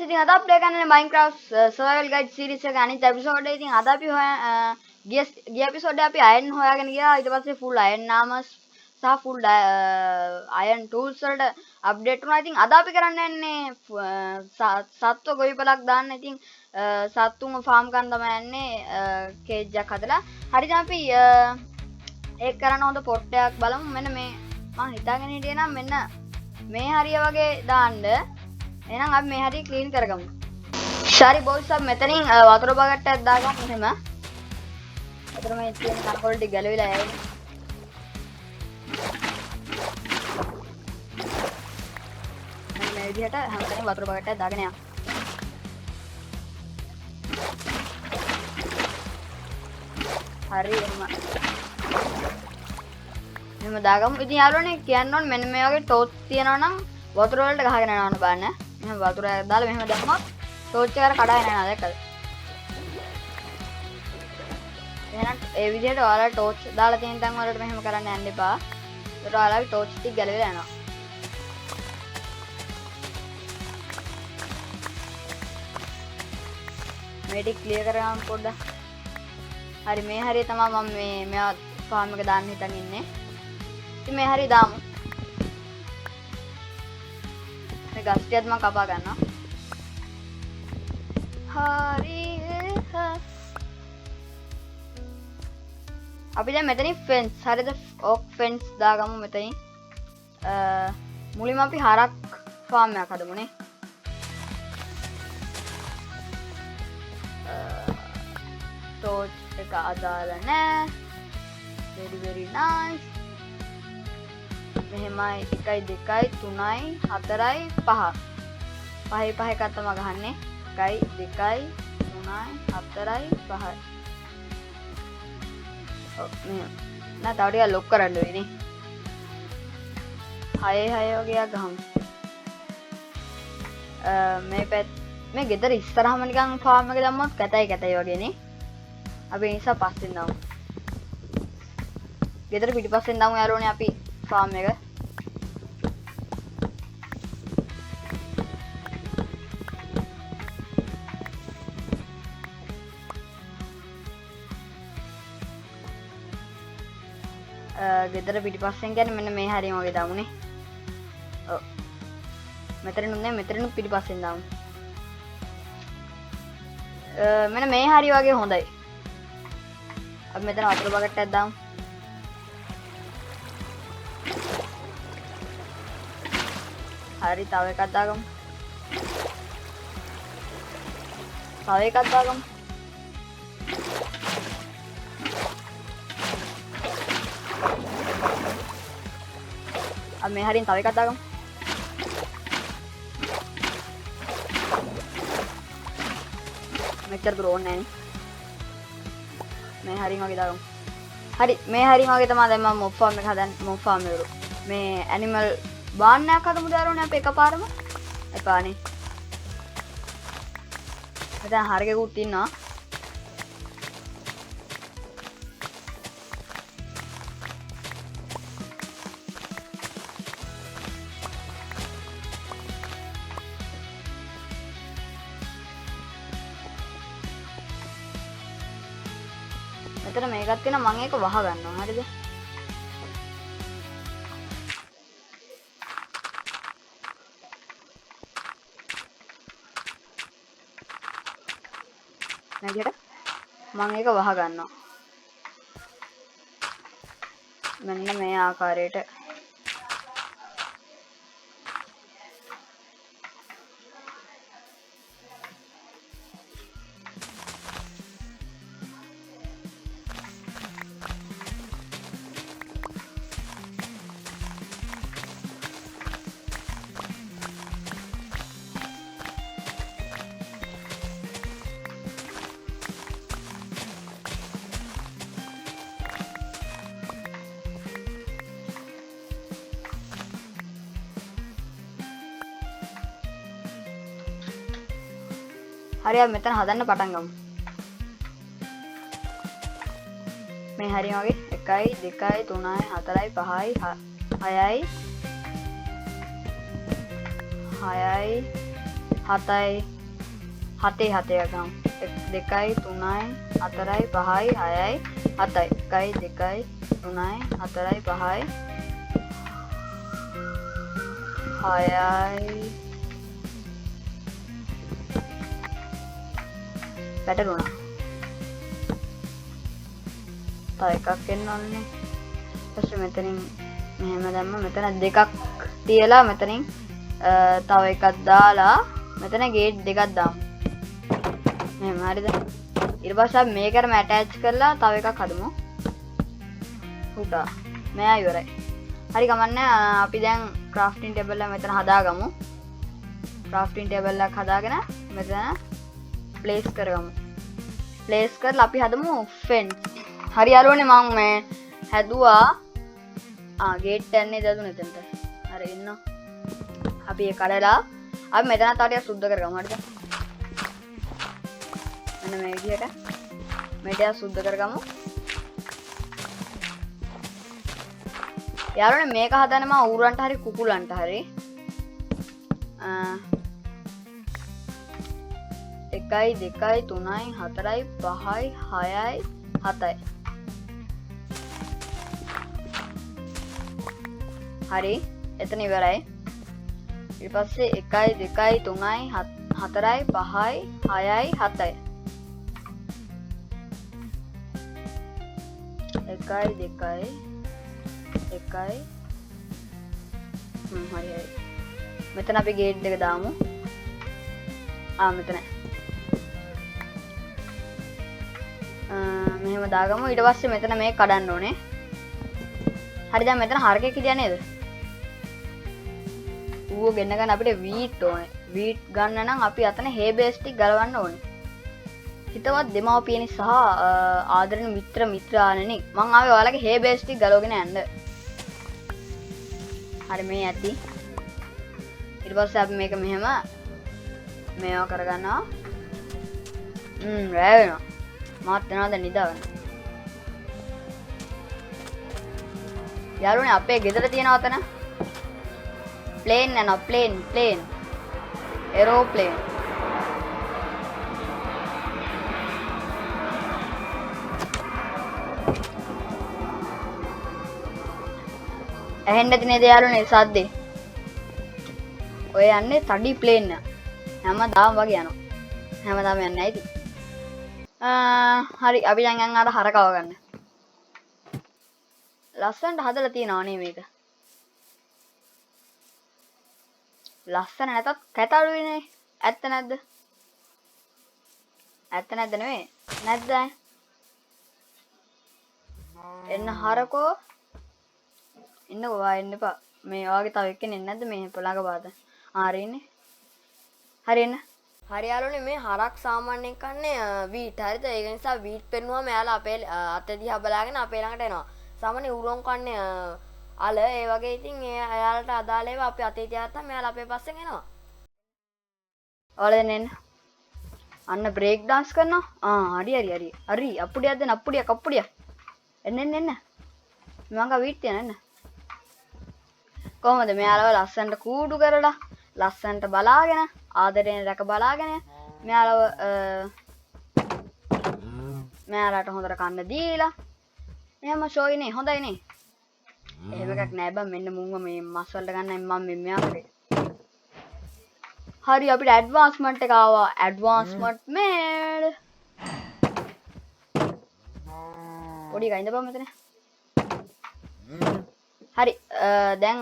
viewers ඉතින් අද අපි play කරන්නේ Minecraft survival guide series එක අනිත් episode එක. ඉතින් අද අපි ගිය episode එකේ අපි iron හොයාගෙන ගියා. ඊට පස්සේ full iron armors සහ full iron tools වලට update වුණා. ඉතින් අද අපි කරන්න යන්නේ සත්ව ගොවිපලක් දාන්න. ඉතින් සත්තුන්ව farm කරන්න තමයි යන්නේ cage එකක් හදලා. හරි දැන් අපි ඒක කරන්න හොඳ pot එකක් බලමු. මෙන්න මේ මම හිතාගෙන හිටියේ නම් මෙන්න මේ හරිය වගේ දාන්න. එහෙනම් අපි මේ හරිය ක්ලීන් කරගමු. ශාරි බොයිස් අපි මෙතනින් වතුර බකට්ටයක් දාගමු එහෙම. අතන මේ තියෙන කනකොල ටික ගැලවිලා යයි. මේ විදිහට හැමතැනම වතුර බකට්ටයක් දාගෙන යන්න. හරි එහෙම දාගමු. ඉතින් යාළුවනේ කියන්න ඕනේ මෙන්න මේ වගේ ටෝච් තියනවා නම් වතුර වලට ගහගෙන යනවා බලන්න. මෙහෙම වතුර දාලා මෙහෙම දැම්මොත් ටෝච් එක අර කඩාගෙන යනවා දැක්කද? එහෙනම් ඒ විදිහට ඔයාලා ටෝච් දාලා තියෙන තැන් වලට මෙහෙම කරන්න යන්න එපා. ඒකට ඔයාලගේ ටෝච් ටික ගැලවිලා යනවා. මේ ටික ක්ලියර් කරගන්න පොඩ්ඩක්. හරි මේ හරිය තමයි මම මේවා ෆාම් එක දාන්න හිතන් ඉන්නේ. ඉතින් මේ හරිය දාමු. මේ ගස් ටිකත් මම කපා ගන්නවා. හරි අපි දැන් මෙතනින් ෆෙන්ස් හරිද ඔක් ෆෙන්ස් දාගමු මෙතනින්. මුලින්ම අපි හරක් ෆාම් එකක් හදමුනේ. ටෝච් එක අදාළ නැහැ. very nice. මෙහෙමයි 1 2 3 4 5 5 එකක් තමයි ගහන්නේ. 1 2 3 4 5. මෙහෙම නෑ තව ටිකක් ලොක් කරන්න වෙන්නේ. 6 වගේ ගහමු. මේ ගෙදර ඉස්සරහම නිකන් ෆාම් එක දැම්මොත් කැතයි වගේනේ. අපි ඒ නිසා පස්සෙන් දාමු. ගෙදර පිටිපස්සෙන් දාමු යාළුවනේ අපි ෆාම් එක. ගෙදර පිටිපස්සෙන් කියන්නේ මෙන්න මේ හරියම වගේ දාමුනේ. ඔව්. මෙතනින් පිටිපස්සෙන් දාමු. මෙන්න මේ හරිය වගේ හොඳයි. අපි මෙතන වතුර බකට්ටයක් දාමු. හරි තව එකක් දාගමු. තව එකක් දාගමු. අපි මේ හරියෙන් තව එකක් දාගමු. මෙච්චර දුර ඕනේ නැහැ නේ. මේ හරියෙන් වගේ දාගමු. හරි මේ හරියෙන් වගේ තමයි දැන් මම මොබ් ෆාම් එක හදන්නේ. මොබ් ෆාම් එක මේ ඇනිමල් බාන්නයක් හදමු දාරුනේ අපි එකපාරම. එපානේ. මෙතන හරකෙකුත් ඉන්නවා. මෙතන මේකක් තියෙනවා මම ඒක වහ ගන්නවා. හරිද? නැගිට මම ඒක වහ ගන්නවා. මෙන්න මේ ආකාරයට. හරි අපි මෙතන හදන්න පටන් ගමු. මේ හරිය වගේ 1 2 3 4 5 6යි 6යි 7යි 7 7 ගමු 1 2යි 3යි 4යි 5යි 6යි 7යි 1යි 2යි 3යි 4යි 5යි 6යි පැටලුණා තව එකක් එන්න ඕනේ ඊපස්සේ මෙතනින් මෙහෙම දැම්ම මෙතන දෙකක් තියලා මෙතනින් තව එකක් දාලා මෙතන ගේට් දෙකක් දාමු මෙහෙම හරිද ඊට පස්සේ අපි මේකටම ඇටච් කරලා තව එකක් හදමු උඩ මෙයා ඉවරයි හරි ගමන්නේ අපි දැන් ක්‍රාෆ්ටින් ටේබල් එක මෙතන හදාගමු ක්‍රාෆ්ටින් ටේබල් එකක් හදාගෙන මෙතන ප්ලේස් කරගමු ප්ලේස් කරලා අපි හදමු ෆෙන්ස් හරි යාළුවනේ මම මේ හැදුවා ගේට් යන්නේ දදුන එතනට හරි ඉන්න අපි ඒ කඩලා අපි මෙතන තව ටිකක් සුද්ධ කරගමු හරිද මෙන්න මේ විදිහට මේ ටික සුද්ධ කරගමු යාළුවනේ මේක හදන්න මම ඌරන්ට හරි කුකුලන්ට හරි 1යි 2යි 3යි 4යි 5යි 6යි 7යි හරි එතන ඉවරයි ඊට පස්සේ 1යි 2යි 3යි 4යි 5යි 6යි 7යි 1යි 2යි 1යි හරි හරි මෙතන අපි ගේට් එක දාමු මෙතන මෙහෙම දාගමු ඊට පස්සේ මෙතන මේක කඩන්න ඕනේ හරි දැන් මෙතන හරකෙක් හිටියා නේද ඌව ගෙන්න ගන්න අපිට වීට් ඕනේ වීට් ගන්න නම් අපි අතන හේ බේස් ටික ගලවන්න ඕනේ හිතවත් දෙමාපියනි සහ ආදරණීය මිත්‍රාණෙනි මං ආවේ ඔයාලගේ හේ බේස් ටික ගලවගෙන යන්න හරි මේ ඇති ඊට පස්සේ අපි මේක මෙහෙම මේවා කරගන්නවා රෑ වෙනවා මාත් වෙනවද නිදාගන්න යාළුවනේ අපේ ගෙදර තියෙනවා අතන ප්ලේන් යනවා ප්ලේන් ඒරෝප්ලේන් ඇහෙන්නේ නැති නේද යාළුවනේ සද්දේ ඔය යන්නේ තඩි ප්ලේන් හැමදාම වගේ යනවා හැමදාම යන්නේ ඇයිද හරි අපි දැන් යන් අර හරකව ගන්න ලස්සනට හදලා තියෙනවා නේ මේක ලස්සන නැතත් කැතළුනේ ඇත්ත නැද්ද නෙවෙයි නැද්ද එන්න හරකෝ ඉන්නකෝ එන්න එපා මේ වාගේ තව එක්කෙනෙක් නැද්ද මේ ළඟ පාත හරි ඉන්නේ හරි එන්න හරි යාළුවනේ මේ හරක් සාමාන්‍යයෙන් කන්නේ වීට් හරිද ඒක නිසා වීට් පෙන්නුවම එයාලා අපේ අත දිහා බලාගෙන අපේ ළඟට එනවා සාමාන්‍ය උරොන් කන්නේ අල ඒ වගේ ඉතින් එයාලට අදාළ ඒවා අපි අතේ තියාගත්තාම එයාලා අපේ පස්සෙන් එනවා ඔයාලා දැන් එන්න අන්න බ්‍රේක් dance කරනවා හරි අප්පුඩියක් දෙන්න අප්පුඩියක් එන්න මංගා වීට් තියන එන්න කොහොමද මෙයාලව ලස්සනට කූඩු කරලා ලස්සනට බලාගෙන ආදරයෙන් රැක බලාගෙන මෙයාලට හොඳට කන්න දීලා එහෙම ෂෝයිනේ හොඳයිනේ එහෙම එකක් නෑ බං මෙන්න මුන්ව මේ මස් වලට ගන්නයි මම මෙයා කරේ හරි අපිට ඇඩ්වාන්ස්මන්ට් එක ආවා ඇඩ්වාන්ස්මන්ට් මේඩ් පොඩි ගයින්ද බං මෙතන හරි දැන්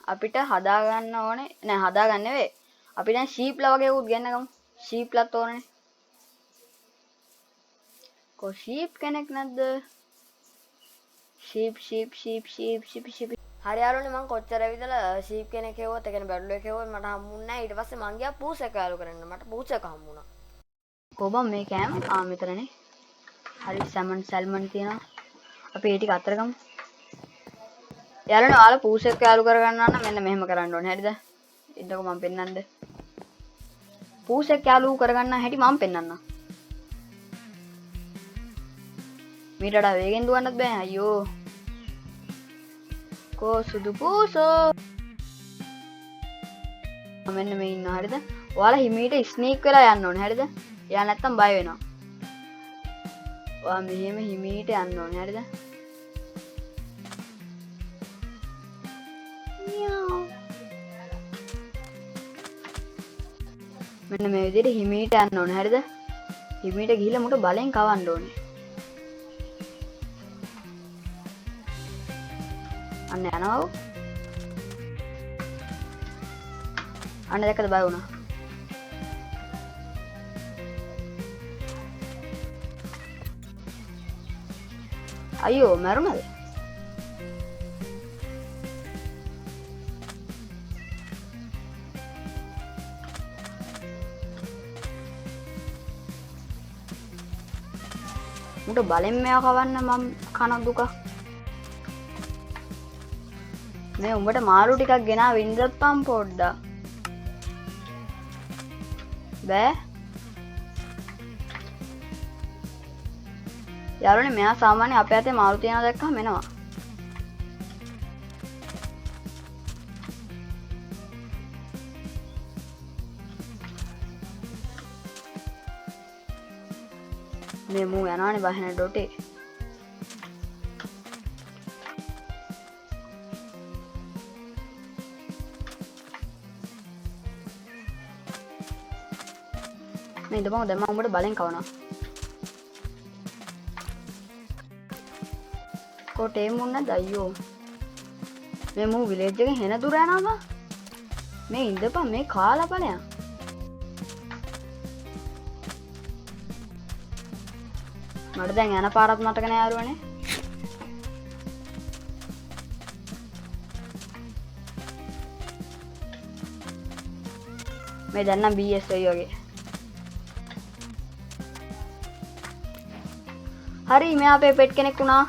අපිට හදාගන්න ඕනේ නෑ හදාගන්න නෙවෙයි අපි දැන් ෂීප්ලා වගේ උත් ගන්න ගමු ෂීප්ලාත් ඕනේ කො ෂීප් කෙනෙක් නැද්ද ෂීප් හරි යාළුවනේ මං කොච්චර විදලා ෂීප් කෙනෙක් හෙව්වොත් ඒ කියන්නේ බැඩලුවෙක් හෙව්වොත් මට හම්බුන්නේ නැහැ ඊට පස්සේ මං ගියා පූසෙක් යාළු කරන්න මට පූසෙක් හම්බුණා කොබම් මේ කෑම මෙතනනේ හරි සැල්මන් තියෙනවා අපි ඒ ටික අතර ගමු යාළුවනේ ඔයාලා පූසෙක් යාළු කරගන්නවා නම් මෙන්න මෙහෙම කරන්න ඕනේ හරිද ඉන්නකො මම පෙන්නන්නද පූසෙක් යාළු කරගන්න හැටි මම පෙන්නන්නම් මීට වඩා වේගෙන් දුවන්නත් බෑ අයියෝ කෝ සුදු පූසෝ මෙන්න මේ ඉන්නවා හරිද ඔයාලා හිමීට ස්නීක් වෙලා යන්න ඕනේ හරිද? එයා නැත්තම් බය වෙනවා. ඔයා මෙහෙම හිමීට යන්න ඕනේ හරිද? මෙන්න මේ විදිහට හිමීට යන්න ඕනේ හරිද? හිමීට ගිහිල්ලා මුට බලෙන් කවන්න ඕනේ. අන්න යනවා. අන්න දැක්කද බය වුණා. අයියෝ මරුණාද? මුට බලෙන් මෙයා කවන්න මම කන දුක. මේ උඹට මාළු ටිකක් ගෙනාව ඉඳපම් පොඩ්ඩක්. බෑ. යාළුවනේ මෙයා සාමාන්‍ය අපේ අතේ මාළු තියනවා දැක්කම එනවා. මේ මූ යනවානේ බහින ඩොටේ. මේ ඉඳපන් දැන් මම උඹට බලෙන් කවනවා. කොටේ මුන්න දයියෝ. මේ මූ විලේජ් එකෙන් හෙන දුර යනවා. මේ ඉඳපන් මේ කාලා බලයන්. මට දැන් යන පාරත් මතක නෑ යාළුවනේ. මේ දැන් නම් BS වෙයි වගේ. හරි මෙයා අපේ පෙට් කෙනෙක් වුණා.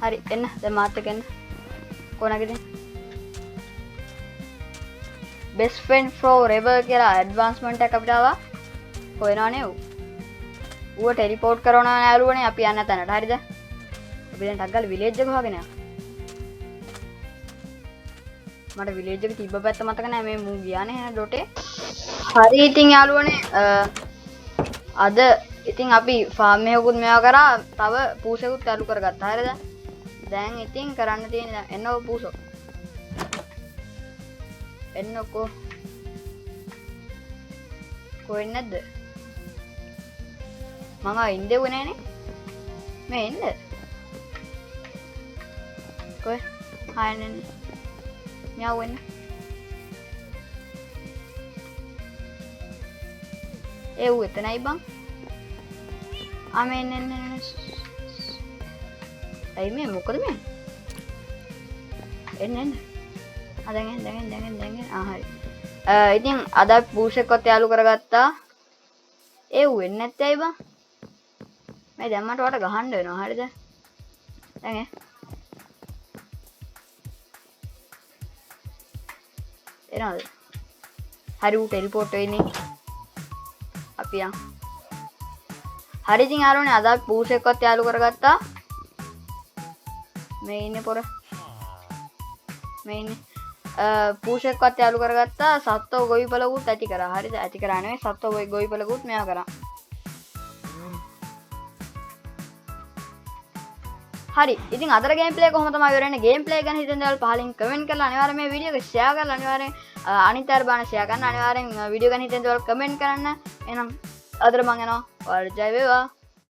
හරි එන්න දැන් මාත් එක්ක එන්න. කොනගින් best friend forever කියලා ඇඩ්වාන්ස්මන්ට් එකක් අපිට ආවා. හොයනවනේ ඌ. ඌව ටෙලිපෝට් කරනවා යාළුවනේ අපි යන්න තැනට. හරිද? අපි දැන් ටක් ගාලා විලේජ් එක හොයාගෙන යමු. මට විලේජ් එක තිබ්බ පැත්ත මතක නෑ මේ මූ ගියානේ එන ඩොටේ. හරි ඉතින් යාළුවනේ අද ඉතින් අපි ෆාම් එකකුත් මේවා කරා තව පූසෙකුත් चालू කරගත්තා. හරිද? දැන් ඉතින් කරන්න තියෙන්නේ එන්නකො පූසෝ. එන්නකො. කොහෙන්ද නැද්ද? මම ඉන්දෙව්වේ නෑනේ. මේ එන්න. කොහෙ? හායන්නේ. මෙයා වෙන්නේ. ඒ ඌ එතනයි බං. ආමෙන් එන්න. අයි මේ මොකද මේ? එන්න. දැන් හරි. ඉතින් අද බූෂෙක්වත් යාලු කරගත්තා. ඒ ඌ එන්නේ නැත්තේ ඇයි බං? මේ දැන් මට වට ගහන්න වෙනවා. හරිද? දැන් එනවාද? හරි ඌ ටෙලිපෝට් වෙන්නේ. අපි යන්. හරි ඉතින් යාළුවනේ අද බූෂෙක්වත් යාලු කරගත්තා. මේ ඉන්නේ පොර. මේ ඉන්නේ. පූෂෙක්වත් යාලු කරගත්තා. සත්ත්ව ගොවිපලකුත් ඇති කරා. හරිද? ඇති කරා නෙවෙයි සත්ත්ව ගොවිපලකුත් මෙයා කරා. හරි ඉතින් අදට ගේම් ප්ලේ කොහොම තමයි ඉවර වෙන්නේ ගේම් ප්ලේ ගැන හිතෙන දේවල් පහලින් කමෙන්ට් කරලා අනිවාර්යෙන් මේ වීඩියෝ එක ෂෙයා කරලා අනිවාර්යෙන් අනිත් අය බාන ෂෙයා කරන්න අනිවාර්යෙන් වීඩියෝ ගැන හිතෙන දේවල් කමෙන්ට් කරන්න එහෙනම් අදට මම යනවා ඔයාලට ජය වේවා